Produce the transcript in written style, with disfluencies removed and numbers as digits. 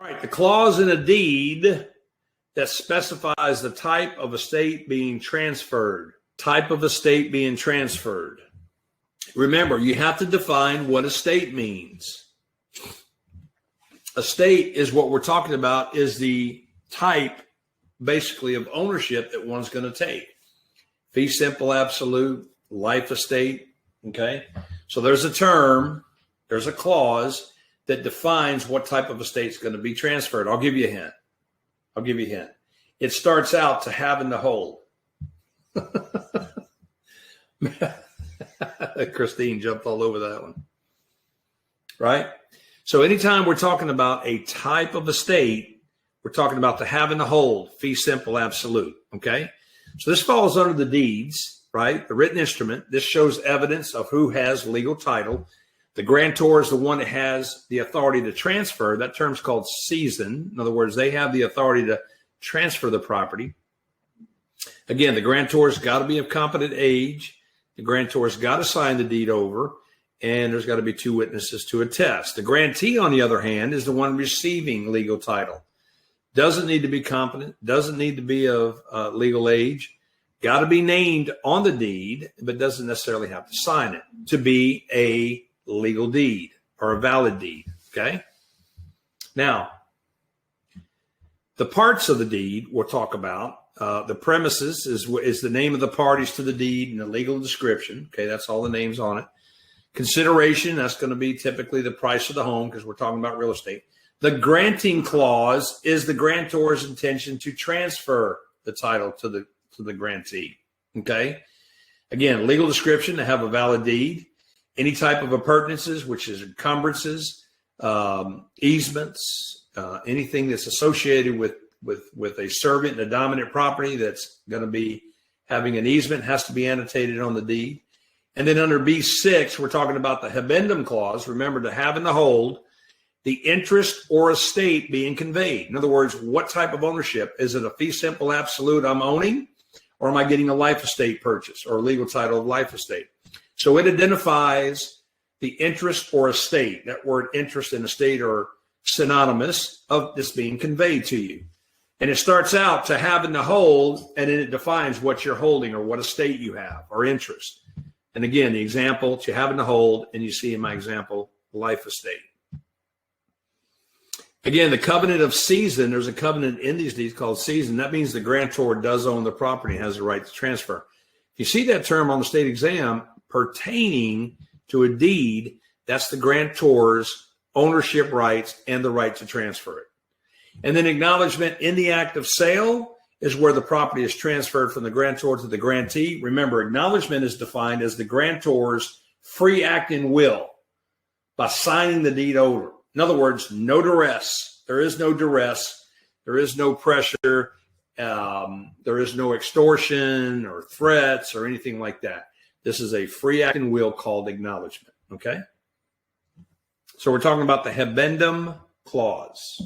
All right, the clause in a deed that specifies the type of estate being transferred. Type of estate being transferred. Remember, you have to define what estate means. Estate is what we're talking about, is the type, basically, of ownership that one's going to take. Fee simple, absolute, life estate, okay? So there's a term, there's a clause that defines what type of estate is going to be transferred. I'll give you a hint. It starts out to have and to hold. Christine jumped all over that one. Right? So anytime we're talking about a type of estate, we're talking about the have and the hold, fee simple, absolute. Okay? So this falls under the deeds, right? The written instrument. This shows evidence of who has legal title. The grantor is the one that has the authority to transfer. That term's called season. In other words, they have the authority to transfer the property. Again, the grantor's got to be of competent age. The grantor's got to sign the deed over, and there's got to be two witnesses to attest. The grantee, on the other hand, is the one receiving legal title. Doesn't need to be competent, doesn't need to be of legal age, got to be named on the deed, but doesn't necessarily have to sign it to be a legal deed or a valid deed, okay? Now, the parts of the deed we'll talk about. The premises is the name of the parties to the deed and the legal description. Okay, that's all the names on it. Consideration, that's going to be typically the price of the home because we're talking about real estate. The granting clause is the grantor's intention to transfer the title to the grantee. Okay, again, legal description to have a valid deed. Any type of appurtenances, which is encumbrances, easements, anything that's associated with a servant and a dominant property that's going to be having an easement has to be annotated on the deed. And then under B6, we're talking about the habendum clause. Remember, to have and to hold, the interest or estate being conveyed. In other words, what type of ownership? Is it a fee simple absolute I'm owning, or am I getting a life estate purchase or a legal title of life estate? So it identifies the interest or estate. That word interest and estate are synonymous of this being conveyed to you. And it starts out to have and to hold, and then it defines what you're holding or what estate you have or interest. And again, the example, to have and to hold, and you see in my example, life estate. Again, the covenant of season, there's a covenant in these deeds called season. That means the grantor does own the property and has the right to transfer. If you see that term on the state exam, pertaining to a deed, that's the grantor's ownership rights and the right to transfer it. And then acknowledgement in the act of sale is where the property is transferred from the grantor to the grantee. Remember, acknowledgement is defined as the grantor's free act in will by signing the deed over. In other words, no duress. There is no duress. There is no pressure. There is no extortion or threats or anything like that. This is a free act in will called acknowledgement, okay? So we're talking about the habendum clause.